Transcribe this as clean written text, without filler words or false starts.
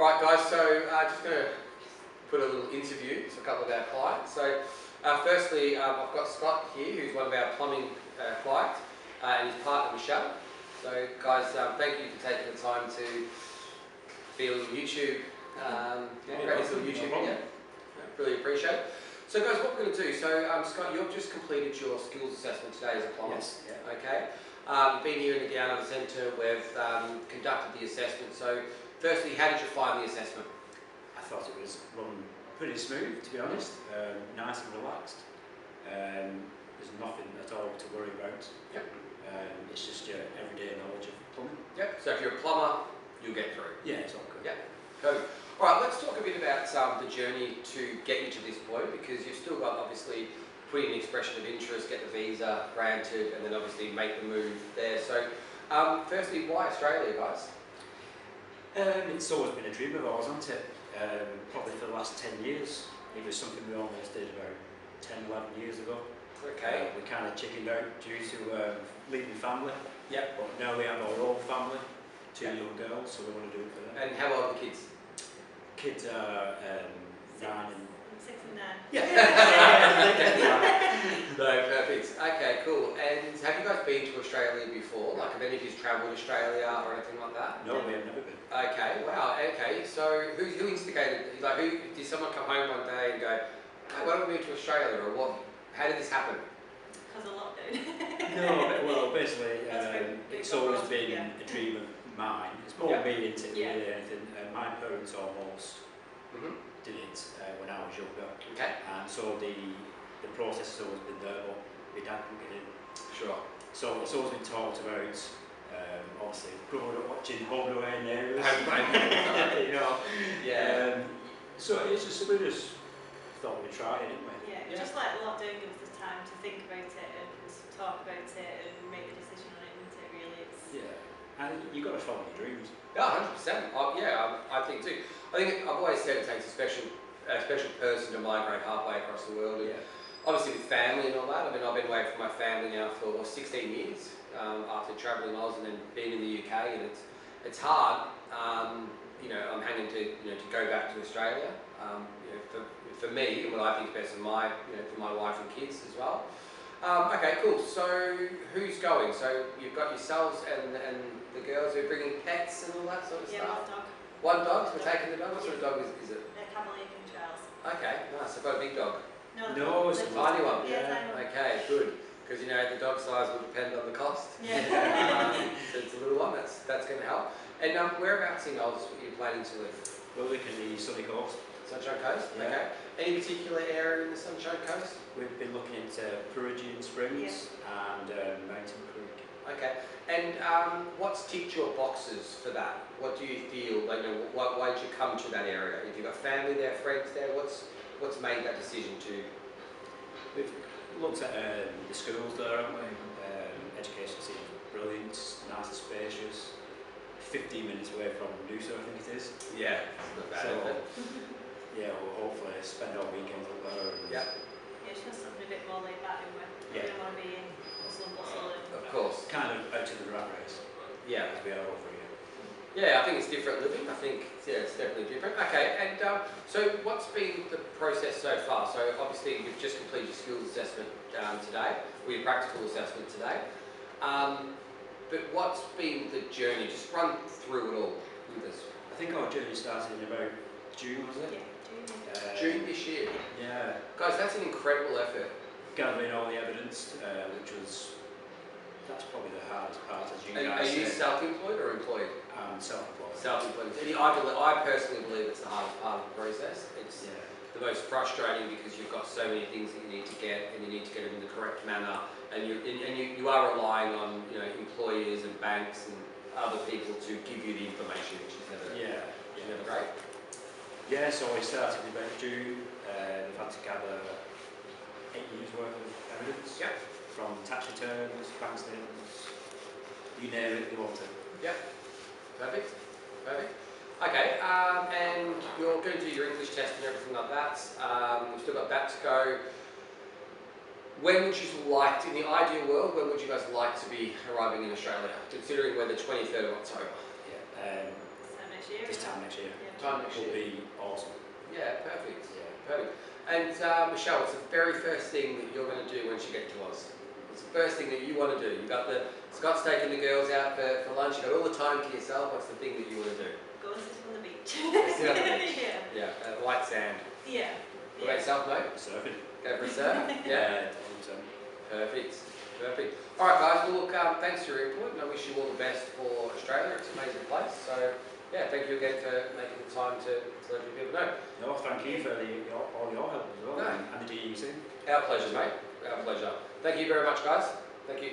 Right guys, so just going to put a little interview to a couple of our clients. So firstly, I've got Scott here, who's one of our plumbing clients, and his partner Michelle. So guys, thank you for taking the time to be on YouTube, create this little YouTube video. Really appreciate it. So guys, what we're going to do, so Scott, you've just completed your skills assessment today as a plumber. Yes. Yeah. Okay. Been here in the Down Under Centre, we've conducted the assessment. So firstly, how did you find the assessment? I thought it was run pretty smooth, to be honest. Nice and relaxed. There's nothing at all to worry about. Yep. It's just your everyday knowledge of plumbing. Yep. So if you're a plumber, you'll get through. Yeah, it's all good. Yep. Good. All right, let's talk a bit about the journey to get you to this point, because you've still got obviously put in an expression of interest, get the visa granted, and then obviously make the move there. So firstly, why Australia, guys? It's always been a dream of ours, hasn't it? Probably for the last 10 years. It was something we almost did about 10, 11 years ago. Okay. We kind of chickened out due to leaving family. Yep. But now we have our own family, two young girls, so we want to do it for them. And how old are the kids? Kids are 9 and 6 and 9. yeah. No, perfect. Okay, cool. And have you guys been to Australia before? Like, have any of you travelled to Australia or anything like that? No, we have never been. Okay, wow. Okay, so who instigated? Like, did someone come home one day and go, "Hey, why don't we move to Australia?" Or what? How did this happen? Because of lockdown. No, well, basically, Big it's always world, been yeah. a dream of mine. It's more me into it Yeah. really anything. My parents almost did it when I was younger, Okay. and so the process has always been there, but my dad couldn't get in. Sure. So it's always been talked about. Obviously, growing up watching Home and Away neighbours. You know. Yeah. So it's just we just thought we'd try it, didn't we? Yeah, just like lockdown gives us time to think about it and talk about it and make a decision on it, isn't it, really? And you've got to follow your dreams. Yeah, 100%. I think too. I think I've always said it takes a special person to migrate halfway across the world. And obviously with family and all that. I mean, I've been away from my family now for 16 years after travelling Oz and then being in the UK, and it's hard. You know, I'm hanging to to go back to Australia. You know, for me and what I think is best for my for my wife and kids as well. Okay, cool. So who's going? So you've got yourselves and the girls who are bringing pets and all that sort of stuff. Dog. One dog. So we're taking the dog. What sort of dog is it? Cavalier King Charles. Okay, nice. I've got a big dog. No, it's a Tiny one. Tiny one. Okay, good. Because the dog size will depend on the cost. Yeah. So it's a little one. That's going to help. And whereabouts in Oz are you planning to live? Well, we can the sunny coast. Sunshine Coast. Yeah. Okay. Any particular area in the Sunshine Coast? We've been looking into Perugian Springs and Mountain Creek. Okay. And what's ticked your boxes for that? What do you feel? Like, why did you come to that area? If you've got family there, friends there, what's made that decision to? We've looked at the schools there, haven't we? Education seems brilliant, nice and spacious. 15 minutes away from Noosa, I think it is. Yeah, it's not bad. So, yeah, we'll hopefully spend our weekends up there. And It's just something a bit more laid back, don't we? We don't want to be in hustle and bustle. Of course. Kind of out to the rat race. Yeah. As we are over here. Yeah, I think it's different living. I think it's definitely different. Okay, and so what's been the process so far? So obviously you've just completed your skills assessment today, or your practical assessment today. But what's been the journey? Just run through it all with us. I think our journey started in about June, was it? Yeah, June. June this year. Yeah. Guys, that's an incredible effort. Gathering all the evidence, that's probably the hardest part, as you guys Are you said. self-employed or employed? Self-employed. Self-employed. I personally believe it's the hardest part of the process. It's Yeah. the most frustrating because you've got so many things that you need to get, and you need to get them in the correct manner, and you are relying on employers and banks and other people to give you the information, which is never great. Yeah, so we started in about June. We've had to gather 8 years worth of evidence. Yep. From tax returns, bank statements, you name it, they want it. Yep. Perfect. Okay, and you're going to do your English test and everything like that. We've still got that to go. When would you like, in the ideal world, when would you guys like to be arriving in Australia, considering we're the 23rd of October? Yeah. This time next year. This time next year. time next will year. be awesome. Yeah, perfect. Yeah. Perfect. And Michelle, what's the very first thing that you're going to do once you get to Oz? What's the first thing that you want to do? You got Scott's taking the girls out for lunch. You got all the time to yourself. What's the thing that you want to do? Go and sit on the beach. Sit on the beach. Yeah. Yeah, white sand. Yeah. What about yourself, mate? Surfing. Go for a surf? Yeah. 100%. Perfect. Perfect. All right, guys. Well, look, thanks for your input, and I wish you all the best for Australia. It's an amazing place. So, yeah, thank you again for making the time to let people know. No, thank you for all your help as well, No. and the DEC. Our pleasure, mate. Our pleasure. Thank you very much, guys. Thank you.